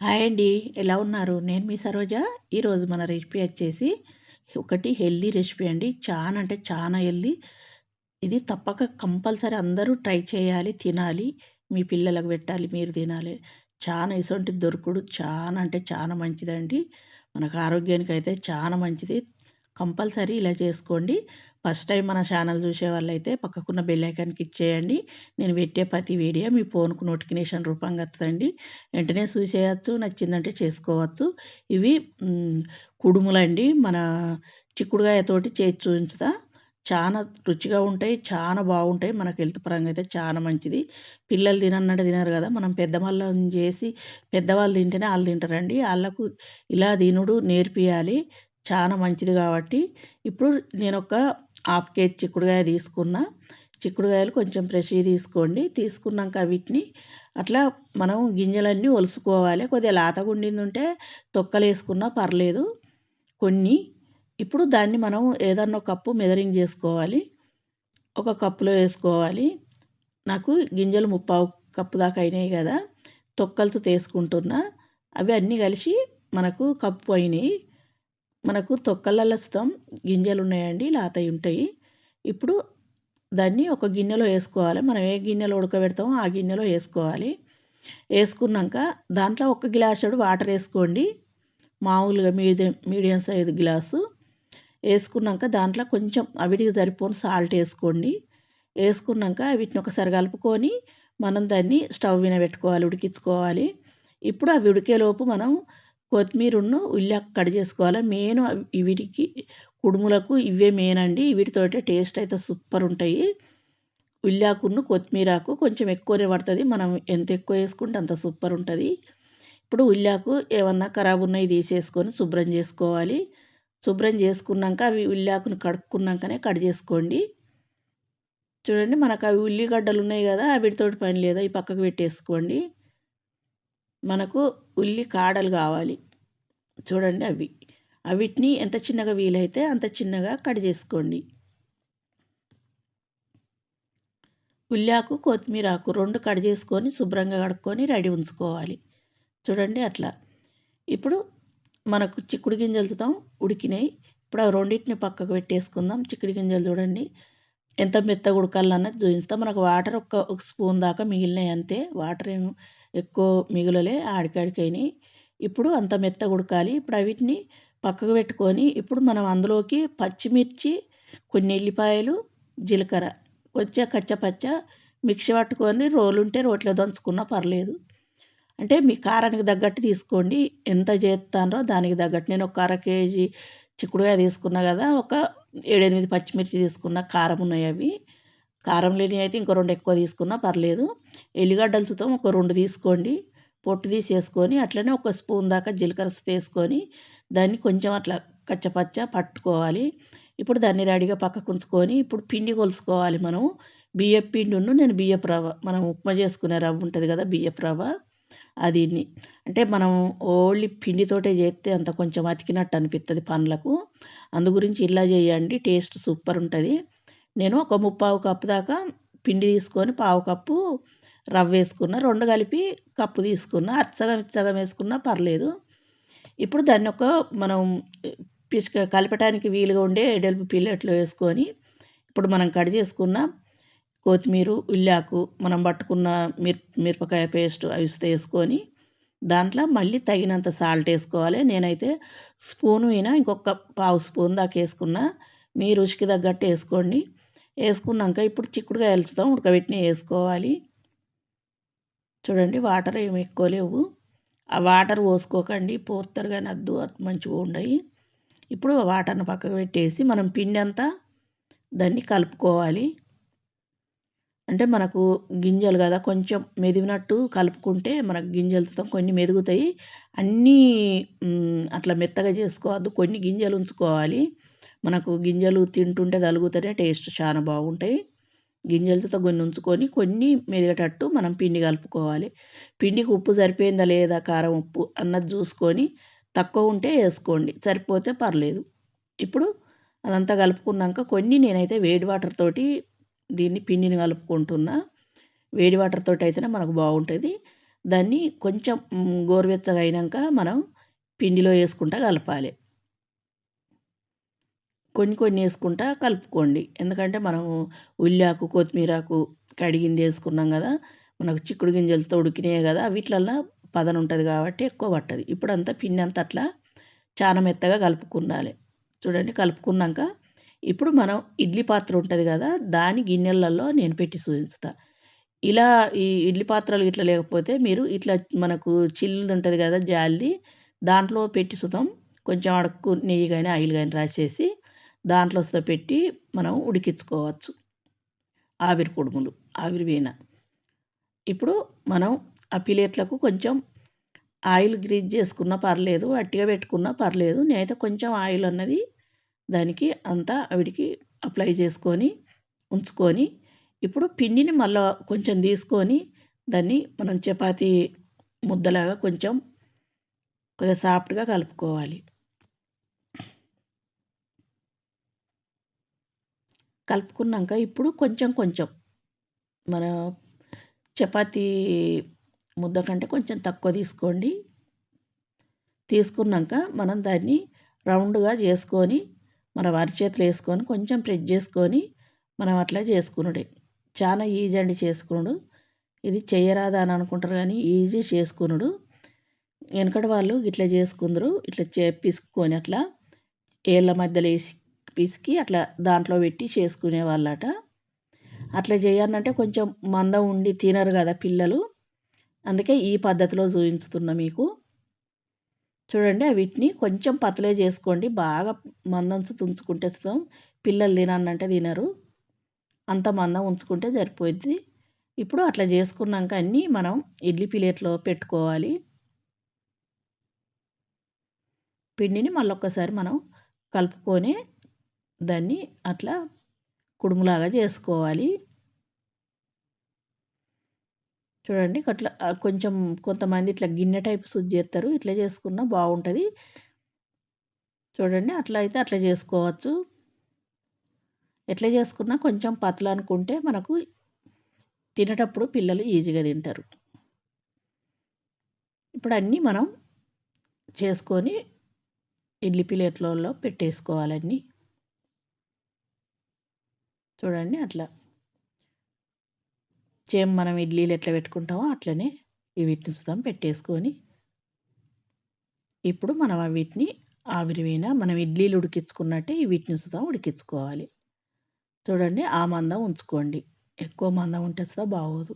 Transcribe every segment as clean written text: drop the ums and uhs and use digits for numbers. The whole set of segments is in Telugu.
హాయ్ అండి. ఎలా ఉన్నారు? నేను మీ సరోజ. ఈరోజు మన రెసిపీ వచ్చేసి ఒకటి హెల్తీ రెసిపీ అండి. చాలా అంటే చాలా హెల్తీ. ఇది తప్పక కంపల్సరీ అందరూ ట్రై చేయాలి, తినాలి. మీ పిల్లలకు పెట్టాలి, మీరు తినాలి. చాలా ఇసొంటిది దొరుకుడు చాలా అంటే చాలా మంచిదండి. మనకు ఆరోగ్యానికైతే చాలా మంచిది. కంపల్సరీ ఇలా చేసుకోండి. ఫస్ట్ టైం మన ఛానల్ చూసే వాళ్ళైతే పక్కకున్న బెల్ ఐకాన్ క్లిక్ చేయండి. నేను పెట్టే ప్రతి వీడియో మీ ఫోన్‌కు నోటిఫికేషన్ రూపంగా వస్తదండి. వెంటనే చూసేయచ్చు. నచ్చిందంటే చేసుకోవచ్చు. ఇవి హ్మ్, కుడుములండి. మన చిక్కుడుగాయతోటి చేసి చూయించుతా. చానా రుచిగా ఉంటాయి. చానా బాగుంటాయి. మనకు హెల్త్ పరంగా అయితే చాలా మంచిది. పిల్లలు తిననంటే తినరు కదా! మనం పెద్దవాళ్ళని చేసి పెద్దవాళ్ళు తింటేనే ఆళ్ళు తింటారండి. ఆళ్ళకు ఇలా తినుడు నేర్పియాలి. చాలా మంచిది కాబట్టి, ఇప్పుడు నేనొక హాఫ్ కేజీ చిక్కుడుగాయ తీసుకున్నా. చిక్కుడుగాయలు కొంచెం ఫ్రెష్‌వి తీసుకోండి. తీసుకున్నాక వీటిని అట్లా మనం గింజలన్నీ ఒలుసుకోవాలి. కొద్దిగా లేతగుండిందుంటే తొక్కలేసుకున్నా పర్లేదు. కొన్ని ఇప్పుడు దాన్ని మనం ఏదన్నా ఒక కప్పు మెజరింగ్ చేసుకోవాలి. ఒక కప్పులో వేసుకోవాలి. నాకు గింజలు ముప్పావు కప్పు దాకా అయినాయి కదా! తొక్కలతో తీసుకుంటున్నా. అవి అన్నీ కలిసి మనకు కప్పు అయినాయి. మనకు తొక్కలలో సుతం గింజలున్నాయండి. లేతయి ఉంటాయి. ఇప్పుడు దాన్ని ఒక గిన్నెలో ఏసుకోవాలి. మనం ఏ గిన్నెలో ఉడకబెడతామో ఆ గిన్నెలో ఏసుకోవాలి. ఏసుకున్నాక దాంట్లో ఒక గ్లాసెడు వాటరేసుకోండి. మామూలుగా మీడియం సైజు గ్లాసు. ఏసుకున్నాక దాంట్లో కొంచెం అవిటికి సరిపోను సాల్ట్ ఏసుకోండి. ఏసుకున్నాక వీటిని ఒకసారి కలుపుకొని మనం దాన్ని స్టవ్ మీద పెట్టుకోవాలి, ఉడికించుకోవాలి. ఇప్పుడు అవి ఉడికేలోపు మనం కొత్తిమీరను, ఉల్లిపాయ కట్ చేసుకోవాలి. మెయిన్ వీటికి కుడుములకు ఇవే మెయిన్ అండి. వీటితోటే టేస్ట్ అయితే సూపర్ ఉంటాయి. ఉల్లాకును, కొత్తిమీరాకు కొంచెం ఎక్కువనే పడతది. మనం ఎంత ఎక్కువ వేసుకుంటే అంత సూపర్ ఉంటది. ఇప్పుడు ఉల్లాకు ఏమన్నా ఖరాబ్ ఉన్నయి తీసేసుకొని శుభ్రం చేసుకోవాలి. శుభ్రం చేసుకున్నాక అవి ఉల్లాకును కడుక్కున్నాకనే కట్ చేసుకోండి. చూడండి మనకు అవి ఉల్లిగడ్డలు ఉన్నాయి కదా! వీటితోటి పని లేదు. అవి పక్కకు పెట్టేసుకోండి. మనకు ఉల్లి కాడలు కావాలి. చూడండి అవి. అవిటిని ఎంత చిన్నగా వీలైతే అంత చిన్నగా కట్ చేసుకోండి. ఉల్లాకు, కొత్తిమీరాకు 2 కట్ చేసుకొని శుభ్రంగా కడుక్కొని రెడీ ఉంచుకోవాలి. చూడండి అట్లా. ఇప్పుడు మనకు చిక్కుడు గింజలు సుతం ఉడికినాయి. ఇప్పుడు ఆ రెండిటిని పక్కకు పెట్టేసుకుందాం. చిక్కుడు గింజలు చూడండి ఎంత మెత్తగా ఉడకాలన్నది చూపిస్తా. మనకు వాటర్ ఒక స్పూన్ దాకా మిగిలినాయి అంతే. వాటర్ ఏమి ఎక్కువ మిగలలే ఆడికాడికైనాయి. ఇప్పుడు అంత మెత్తగా ఉడకాలి. ఇప్పుడు వీటిని పక్కకు పెట్టుకొని ఇప్పుడు మనం అందులోకి పచ్చిమిర్చి, కొన్ని ఎల్లిపాయలు, జీలకర్ర కొంచెం కచ్చపచ్చ మిక్సీ పట్టుకొని రోలుంటే రోట్లో దంచుకున్నా పర్లేదు. అంటే మీ కారానికి తగ్గట్టు తీసుకోండి. ఎంత చేస్తారో దానికి తగ్గట్టు. నేను ఒక అర కేజీ చిక్కుడుకాయ తీసుకున్నా కదా! ఒక 7, 8 పచ్చిమిర్చి తీసుకున్నా. కారం ఉన్నాయి అవి. కారం లేనివి అయితే ఇంకో 2 ఎక్కువ తీసుకున్నా పర్లేదు. ఎల్లిగడ్డలు సుతం ఒక 2 తీసుకోండి. పొట్టు తీసేసుకొని అట్లనే ఒక స్పూన్ దాకా జీలకర్ర వేసుకొని దాన్ని కొంచెం అట్లా కచ్చపచ్చ పట్టుకోవాలి. ఇప్పుడు దాన్ని రెడీగా పక్కకుంచుకొని ఇప్పుడు పిండి కొలుసుకోవాలి మనం. బియ్యపు పిండిను నేను బియ్యపు రవ్వ మనం ఉప్మా చేసుకునే రవ్వ ఉంటుంది కదా! బియ్యపు రవ్వ అదిని. అంటే మనం ఓన్లీ పిండితోటే చేస్తే అంత కొంచెం అతికినట్టు అనిపిత్తది పండ్లకు. అందు గురించి ఇలా చేయండి. టేస్ట్ సూపర్ ఉంటది. నేను ఒక ముప్పావు కప్పు దాకా పిండి తీసుకొని పావు కప్పు రవ్వేసుకున్న. 2 కలిపి కప్పు తీసుకున్న. అచ్చగా ఇచ్చగా వేసుకున్నా పర్లేదు. ఇప్పుడు దాన్ని మనం కలపటానికి వీలుగా ఉండే ఎడల్పు పిల్లట్లో వేసుకొని ఇప్పుడు మనం కట్ చేసుకున్న కొత్తిమీర, ఉల్లాకు, మనం పట్టుకున్న మిరపకాయ పేస్ట్ అవి వేసుకొని దాంట్లో మళ్ళీ తగినంత సాల్ట్ వేసుకోవాలి. నేనైతే స్పూను మీద ఇంకొక పావు స్పూన్ దాకా వేసుకున్నా. మీ రుచికి తగ్గట్టు వేసుకోండి. వేసుకున్నాక ఇప్పుడు చిక్కుడుకాయలు సుతం ఉడకబెట్టినవి వేసుకోవాలి. చూడండి వాటర్ ఏమి ఎక్కువ లేవు. ఆ వాటర్ పోసుకోకండి. పోస్తారు కానీ వద్దు మంచిగా ఉండయి. ఇప్పుడు వాటర్ని పక్కకు పెట్టేసి మనం పిండి అంతా దాన్ని కలుపుకోవాలి. అంటే మనకు గింజలు కదా! కొంచెం మెదివినట్టు కలుపుకుంటే మనకు గింజలు సుతం కొన్ని మెదుగుతాయి. అన్నీ అట్లా మెత్తగా చేసుకోవద్దు. కొన్ని గింజలు ఉంచుకోవాలి. మనకు గింజలు తింటుంటే తలుగుతూనే టేస్ట్ చాలా బాగుంటాయి. గింజలతో కొన్ని ఉంచుకొని కొన్ని మెదిగేటట్టు మనం పిండి కలుపుకోవాలి. పిండికి ఉప్పు సరిపోయిందా లేదా కారం, ఉప్పు అన్నది చూసుకొని తక్కువ ఉంటే వేసుకోండి. సరిపోతే పర్లేదు. ఇప్పుడు అదంతా కలుపుకున్నాక కొన్ని నేనైతే వేడి వాటర్ తోటి దీన్ని పిండిని కలుపుకుంటున్నా. వేడి వాటర్ తోటి అయితేనే మనకు బాగుంటుంది. దాన్ని కొంచెం గోరువెచ్చగా అయినాక మనం పిండిలో వేసుకుంటా కలపాలి. కొన్ని కొన్ని వేసుకుంటా కలుపుకోండి. ఎందుకంటే మనము ఉల్లాకు, కొత్తిమీరాకు కడిగింది వేసుకున్నాం కదా! మనకు చిక్కుడు గింజలతో ఉడికినయే కదా! వీటిలల్లో పదన ఉంటుంది కాబట్టి ఎక్కువ పట్టదు. ఇప్పుడంతా పిండి అంతా అట్లా చాలా మెత్తగా కలుపుకున్నాలి. చూడండి కలుపుకున్నాక ఇప్పుడు మనం ఇడ్లీ పాత్ర ఉంటుంది కదా! దాని గిన్నెలలో నేను పెట్టి చూపిస్తా. ఇలా ఈ ఇడ్లీ పాత్రలు ఇట్లా లేకపోతే మీరు ఇట్లా మనకు చిల్లుది ఉంటుంది కదా! జాలిది దాంట్లో పెట్టి సుతం కొంచెం అడుక్కు నెయ్యి గాని, ఆయిల్ గాని రాసేసి దాంట్లో పెట్టి మనం ఉడికించుకోవచ్చు. ఆవిరి కుడుములు, ఆవిరి వీణ. ఇప్పుడు మనం ఆ ప్లేట్లకు కొంచెం ఆయిల్ గ్రీజ్ చేసుకున్నా పర్లేదు, వట్టిగా పెట్టుకున్నా పర్లేదు. నేనైతే కొంచెం ఆయిల్ అన్నది దానికి అంతా ఆవిడికి అప్లై చేసుకొని ఉంచుకొని, ఇప్పుడు పిండిని మళ్ళా కొంచెం తీసుకొని దాన్ని మనం చపాతీ ముద్దలాగా కొంచెం కొద్దిగా సాఫ్ట్‌గా కలుపుకోవాలి. కలుపుకున్నాక ఇప్పుడు కొంచెం కొంచెం మన చపాతీ ముద్ద కంటే కొంచెం తక్కువ తీసుకోండి. తీసుకున్నాక మనం దాన్ని రౌండ్‌గా చేసుకొని మనం అరచేతిలో వేసుకొని కొంచెం ప్రెస్ చేసుకొని మనం అట్లా చేసుకునుడే. చాలా ఈజీ అండి చేసుకునుడు. ఇది చెయ్యరాదా అని అనుకుంటారు కానీ ఈజీ చేసుకునుడు. వెనకటి వాళ్ళు ఇట్లా చేసుకుందరు. ఇట్లా పిసుక్కొని అట్లా ఏళ్ళ మధ్యలో వేసి పిసికి అట్లా దాంట్లో పెట్టి చేసుకునేవాళ్ళట. అట్లా చేయాలంటే కొంచెం మందం ఉండి తినరు కదా పిల్లలు. అందుకే ఈ పద్ధతిలో చూపించుతున్నా మీకు. చూడండి వీటిని కొంచెం పతలే చేసుకోండి. బాగా మందం ఉంచుకుంటే పిల్లలు తిననంటే తినరు. అంత మందం ఉంచుకుంటే సరిపోద్ది. ఇప్పుడు అట్లా చేసుకున్నాక అన్నీ మనం ఇడ్లీ ప్లేట్‌లో పెట్టుకోవాలి. పిండిని మళ్ళొక్కసారి మనం కలుపుకొని దాన్ని అట్లా కుడుములాగా చేసుకోవాలి. చూడండి అట్లా కొంచెం కొంతమంది ఇట్లా గిన్నె టైప్ చేస్తారు. ఇట్లా చేసుకున్నా బాగుంటది. చూడండి అట్లా అయితే అట్లా చేసుకోవచ్చు. ఎట్లా చేసుకున్నా కొంచెం పతలా అనుకుంటే మనకు తినేటప్పుడు పిల్లలు ఈజీగా తింటారు. ఇప్పుడు అన్నీ మనం చేసుకొని ఇడ్లీ ప్లేట్‌లలో పెట్టేసుకోవాలన్నీ. చూడండి అట్లా. సేమ్ మనం ఇడ్లీలు ఎట్లా పెట్టుకుంటామో అట్లనే వీటిని పెట్టేసుకొని ఇప్పుడు మనం వీటిని ఆవిరివైన మనం ఇడ్లీలు ఉడికించుకున్నట్టే వీటిని ఉడికించుకోవాలి. చూడండి ఆ మందం ఉంచుకోండి. ఎక్కువ మందం ఉంటే బాగోదు.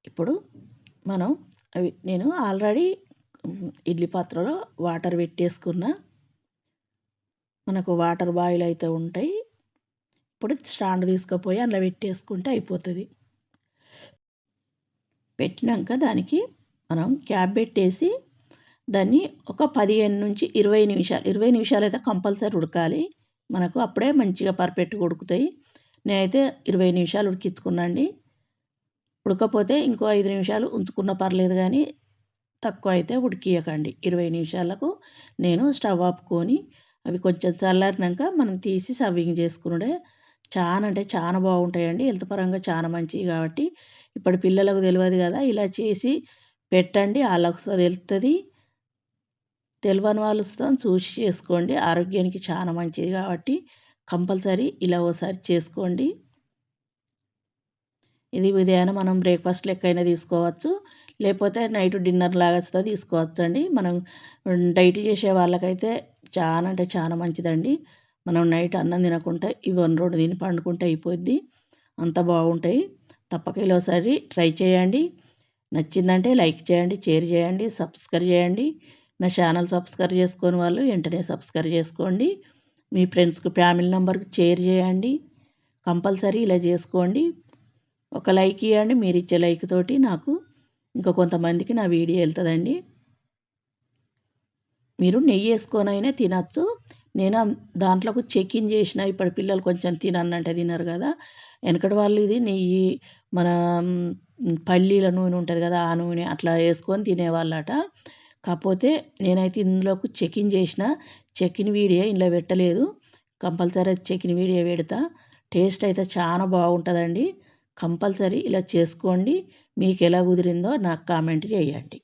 ఇప్పుడు మనం నేను ఆల్రెడీ ఇడ్లీ పాత్రలో వాటర్ పెట్టేసుకున్నా. మనకు వాటర్ బాయిల్ అయితే ఉంటాయి. ఇప్పుడు స్టాండ్ తీసుకుపోయి అందులో పెట్టేసుకుంటే అయిపోతుంది. పెట్టినాక దానికి మనం క్యాప్ పెట్టేసి దాన్ని ఒక 15-20 నిమిషాలు 20 నిమిషాలు అయితే కంపల్సరీ ఉడకాలి. మనకు అప్పుడే మంచిగా పర్ఫెక్ట్‌గా ఉడుకుతాయి. నేనైతే 20 నిమిషాలు ఉడికించుకున్నా అండి. ఉడకపోతే ఇంకో 5 నిమిషాలు ఉంచుకున్నా పర్లేదు కానీ తక్కువ అయితే ఉడికియకండి. 20 నిమిషాలకు నేను స్టవ్ ఆపుకొని అవి కొంచెం చల్లారినాక మనం తీసి సర్వింగ్ చేసుకునుడే. చాలా అంటే చాలా బాగుంటాయండి. హెల్త్ పరంగా చాలా మంచివి కాబట్టి ఇప్పటి పిల్లలకు తెలియదు కదా! ఇలా చేసి పెట్టండి. ఆళ్ళకు తెలుస్తది. తెలవని వాళ్ళు చూసి చేసుకోండి. ఆరోగ్యానికి చాలా మంచిది కాబట్టి కంపల్సరీ ఇలా ఓసారి చేసుకోండి. ఇది ఉదయాన మనం బ్రేక్‌ఫాస్ట్ లెక్కైనా తీసుకోవచ్చు. లేకపోతే నైట్ డిన్నర్ లాగా తీసుకోవచ్చండి. మనం డైట్ చేసే వాళ్ళకైతే చాలా అంటే చాలా మంచిదండి. మనం నైట్ అన్నం తినకుండా ఇవి 1, 2 తిని పండుకుంటే అయిపోద్ది. అంత బాగుంటాయి. తప్పక ఇలా ఒకసారి ట్రై చేయండి. నచ్చిందంటే లైక్ చేయండి, షేర్ చేయండి, సబ్స్క్రైబ్ చేయండి. నా ఛానల్ సబ్స్క్రైబ్ చేసుకోని వాళ్ళు వెంటనే సబ్స్క్రైబ్ చేసుకోండి. మీ ఫ్రెండ్స్‌కి, ఫ్యామిలీ మెంబర్‌కి షేర్ చేయండి. కంపల్సరీ ఇలా చేసుకోండి. ఒక లైక్ ఇవ్వండి. మీరు ఇచ్చే లైక్ తోటి నాకు ఇంకా కొంతమందికి నా వీడియో వెళ్తుందండి. మీరు నెయ్యి వేసుకొనైనా తినచ్చు. నేను దాంట్లోకి చెకిన్ చేసిన ఇప్పుడు పిల్లలు కొంచెం తిననంటే తినరు కదా! వెనకటి వాళ్ళు ఇది నెయ్యి మన పల్లీల నూనె ఉంటుంది కదా! ఆ నూనె అట్లా వేసుకొని తినేవాళ్ళట. కాకపోతే నేనైతే ఇందులోకి చెకిన్ చేసిన. చెకిన్ వీడియో ఇందులో పెట్టలేదు. కంపల్సరీ చికెన్ వీడియో పెడతా. టేస్ట్ అయితే చాలా బాగుంటుందండి. కంపల్సరీ ఇలా చేసుకోండి. మీకు ఎలా కుదిరిందో నాకు కామెంట్ చేయండి.